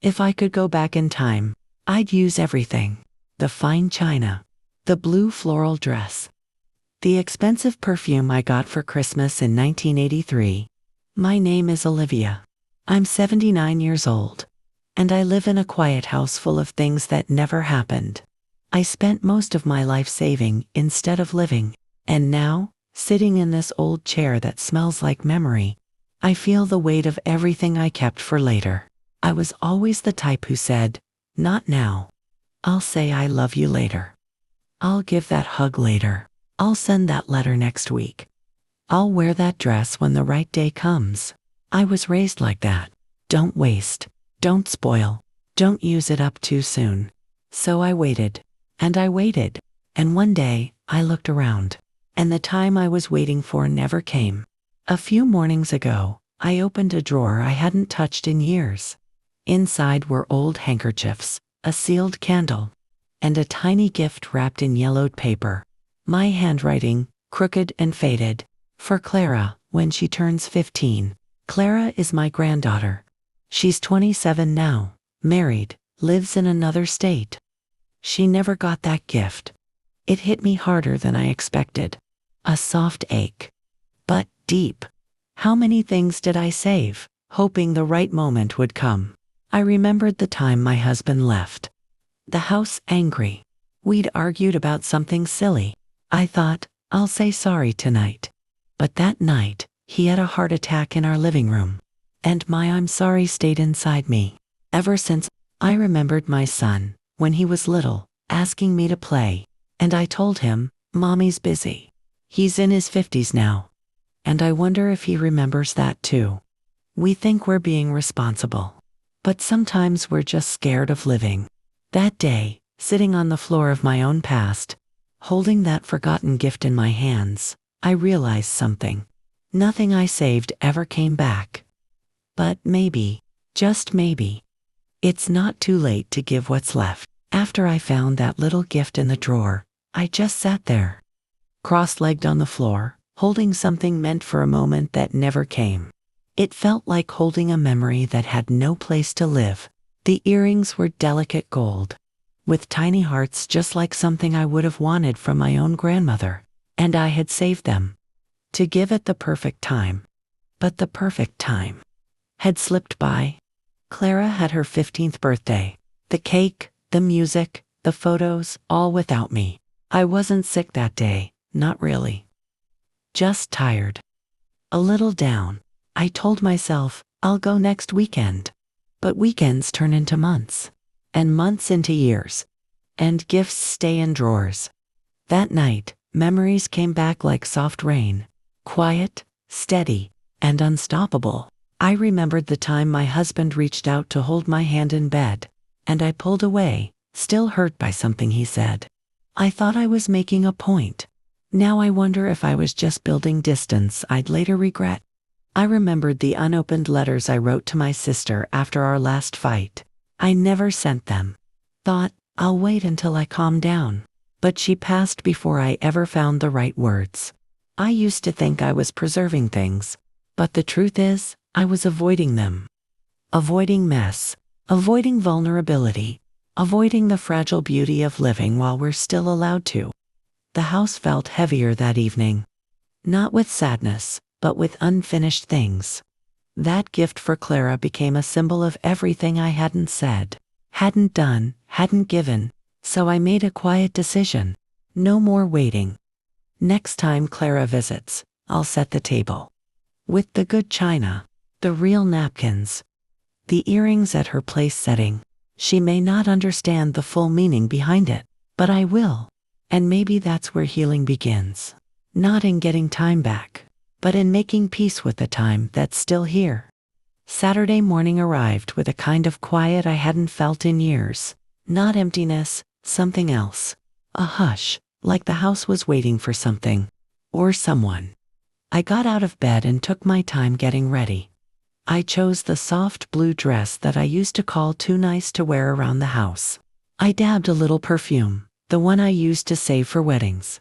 If I could go back in time, I'd use everything. The fine china, the blue floral dress, the expensive perfume I got for Christmas in 1983. My name is Olivia. I'm 79 years old, and I live in a quiet house full of things that never happened. I spent most of my life saving instead of living, and now, sitting in this old chair that smells like memory, I feel the weight of everything I kept for later. I was always the type who said, "Not now. I'll say I love you later. I'll give that hug later. I'll send that letter next week. I'll wear that dress when the right day comes." I was raised like that. Don't waste. Don't spoil. Don't use it up too soon. So I waited. And I waited. And one day, I looked around. And the time I was waiting for never came. A few mornings ago, I opened a drawer I hadn't touched in years. Inside were old handkerchiefs, a sealed candle, and a tiny gift wrapped in yellowed paper. My handwriting, crooked and faded, for Clara, when she turns 15. Clara is my granddaughter. She's 27 now, married, lives in another state. She never got that gift. It hit me harder than I expected. A soft ache. But deep. How many things did I save, hoping the right moment would come? I remembered the time my husband left. The house angry. We'd argued about something silly. I thought, I'll say sorry tonight. But that night, he had a heart attack in our living room. And my I'm sorry stayed inside me. Ever since, I remembered my son, when he was little, asking me to play. And I told him, "Mommy's busy." He's in his 50s now. And I wonder if he remembers that too. We think we're being responsible. But sometimes we're just scared of living. That day, sitting on the floor of my own past, holding that forgotten gift in my hands, I realized something. Nothing I saved ever came back. But maybe, just maybe, it's not too late to give what's left. After I found that little gift in the drawer, I just sat there, cross-legged on the floor, holding something meant for a moment that never came. It felt like holding a memory that had no place to live. The earrings were delicate gold, with tiny hearts just like something I would have wanted from my own grandmother, and I had saved them to give at the perfect time. But the perfect time had slipped by. Clara had her 15th birthday. The cake, the music, the photos, all without me. I wasn't sick that day, not really. Just tired. A little down. I told myself, I'll go next weekend. But weekends turn into months. And months into years. And gifts stay in drawers. That night, memories came back like soft rain. Quiet, steady, and unstoppable. I remembered the time my husband reached out to hold my hand in bed, and I pulled away, still hurt by something he said. I thought I was making a point. Now I wonder if I was just building distance I'd later regret. I remembered the unopened letters I wrote to my sister after our last fight. I never sent them. Thought, I'll wait until I calm down. But she passed before I ever found the right words. I used to think I was preserving things, but the truth is, I was avoiding them. Avoiding mess, avoiding vulnerability, avoiding the fragile beauty of living while we're still allowed to. The house felt heavier that evening. Not with sadness, but with unfinished things. That gift for Clara became a symbol of everything I hadn't said, hadn't done, hadn't given, so I made a quiet decision. No more waiting. Next time Clara visits, I'll set the table. With the good china, the real napkins, the earrings at her place setting. She may not understand the full meaning behind it, but I will. And maybe that's where healing begins. Not in getting time back, but in making peace with the time that's still here. Saturday morning arrived with a kind of quiet I hadn't felt in years. Not emptiness, something else. A hush, like the house was waiting for something. Or someone. I got out of bed and took my time getting ready. I chose the soft blue dress that I used to call too nice to wear around the house. I dabbed a little perfume, the one I used to save for weddings,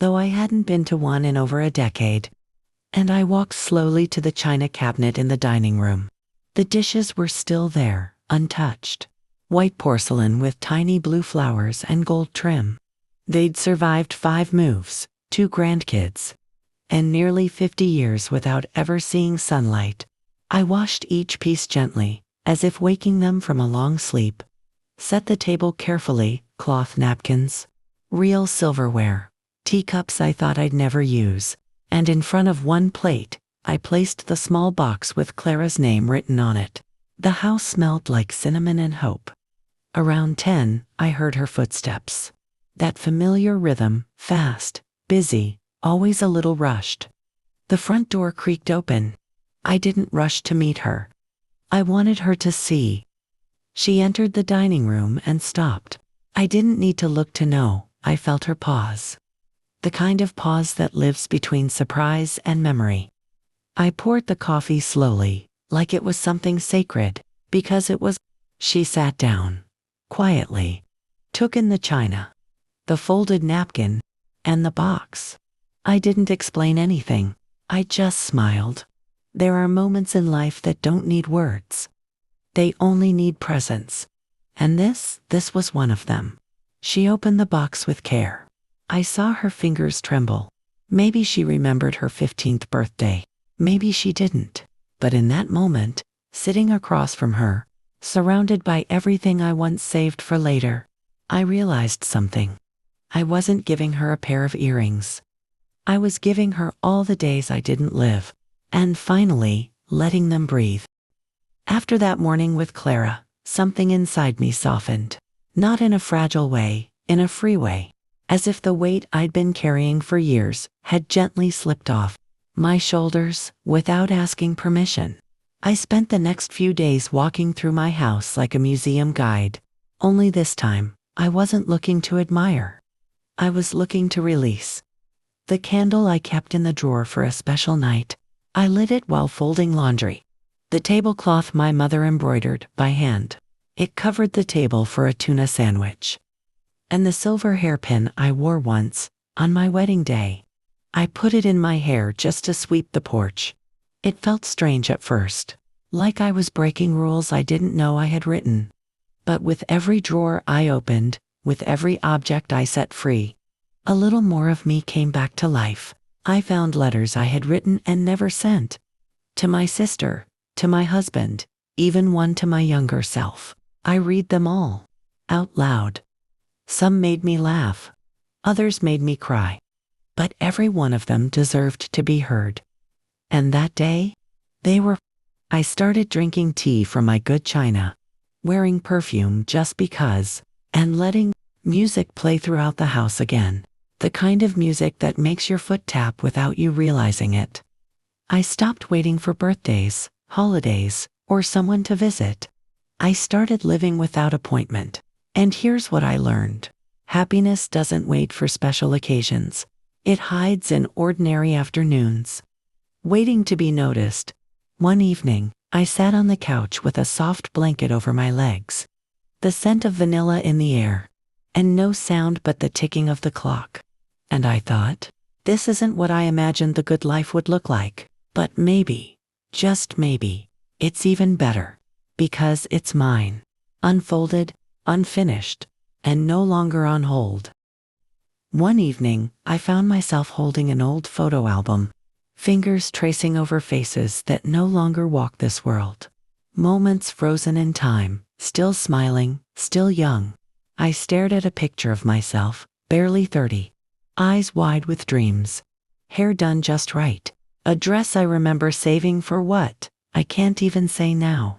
though I hadn't been to one in over a decade. And I walked slowly to the china cabinet in the dining room. The dishes were still there, untouched. White porcelain with tiny blue flowers and gold trim. They'd survived 5 moves, 2 grandkids, and nearly 50 years without ever seeing sunlight. I washed each piece gently, as if waking them from a long sleep. Set the table carefully, cloth napkins, real silverware, teacups I thought I'd never use, and in front of one plate, I placed the small box with Clara's name written on it. The house smelled like cinnamon and hope. Around 10, I heard her footsteps. That familiar rhythm, fast, busy, always a little rushed. The front door creaked open. I didn't rush to meet her. I wanted her to see. She entered the dining room and stopped. I didn't need to look to know, I felt her pause. The kind of pause that lives between surprise and memory. I poured the coffee slowly, like it was something sacred, because it was. She sat down, quietly, took in the china, the folded napkin, and the box. I didn't explain anything. I just smiled. There are moments in life that don't need words. They only need presence. And this was one of them. She opened the box with care. I saw her fingers tremble. Maybe she remembered her 15th birthday. Maybe she didn't. But in that moment, sitting across from her, surrounded by everything I once saved for later, I realized something. I wasn't giving her a pair of earrings. I was giving her all the days I didn't live, and finally, letting them breathe. After that morning with Clara, something inside me softened. Not in a fragile way, in a free way. As if the weight I'd been carrying for years had gently slipped off my shoulders without asking permission. I spent the next few days walking through my house like a museum guide. Only this time, I wasn't looking to admire. I was looking to release. The candle I kept in the drawer for a special night, I lit it while folding laundry. The tablecloth my mother embroidered by hand. It covered the table for a tuna sandwich. And the silver hairpin I wore once, on my wedding day. I put it in my hair just to sweep the porch. It felt strange at first, like I was breaking rules I didn't know I had written. But with every drawer I opened, with every object I set free, a little more of me came back to life. I found letters I had written and never sent. To my sister, to my husband, even one to my younger self. I read them all, out loud. Some made me laugh, others made me cry. But every one of them deserved to be heard. And that day, they were. I started drinking tea from my good china, wearing perfume just because, and letting music play throughout the house again. The kind of music that makes your foot tap without you realizing it. I stopped waiting for birthdays, holidays, or someone to visit. I started living without appointment. And here's what I learned. Happiness doesn't wait for special occasions. It hides in ordinary afternoons. Waiting to be noticed. One evening, I sat on the couch with a soft blanket over my legs. The scent of vanilla in the air. And no sound but the ticking of the clock. And I thought, this isn't what I imagined the good life would look like. But maybe, just maybe, it's even better. Because it's mine. Unfolded, unfinished, and no longer on hold. One evening, I found myself holding an old photo album, fingers tracing over faces that no longer walk this world. Moments frozen in time, still smiling, still young. I stared at a picture of myself, barely 30, eyes wide with dreams, hair done just right, a dress I remember saving for what, I can't even say now.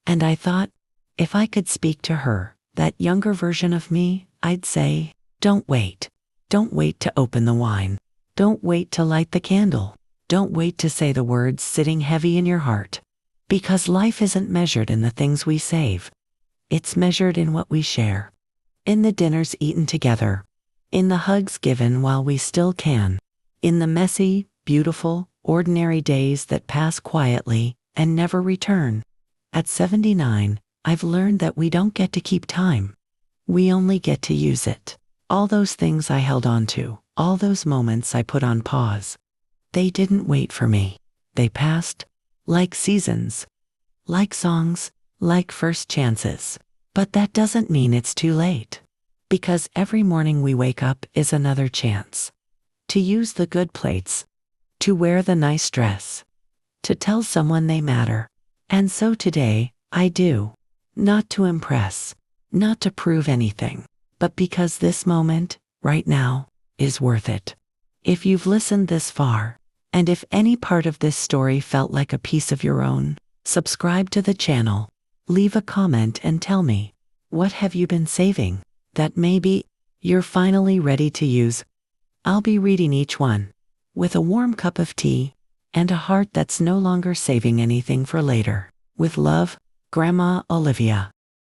And I thought, if I could speak to her, that younger version of me, I'd say, don't wait. Don't wait to open the wine. Don't wait to light the candle. Don't wait to say the words sitting heavy in your heart. Because life isn't measured in the things we save. It's measured in what we share. In the dinners eaten together. In the hugs given while we still can. In the messy, beautiful, ordinary days that pass quietly and never return. At 79, I've learned that we don't get to keep time. We only get to use it. All those things I held on to, all those moments I put on pause. They didn't wait for me. They passed, like seasons, like songs, like first chances. But that doesn't mean it's too late. Because every morning we wake up is another chance. To use the good plates. To wear the nice dress. To tell someone they matter. And so today, I do. Not to impress. Not to prove anything. But because this moment, right now, is worth it. If you've listened this far, and if any part of this story felt like a piece of your own, subscribe to the channel. Leave a comment and tell me, what have you been saving that maybe you're finally ready to use? I'll be reading each one with a warm cup of tea and a heart that's no longer saving anything for later. With love, Grandma Olivia.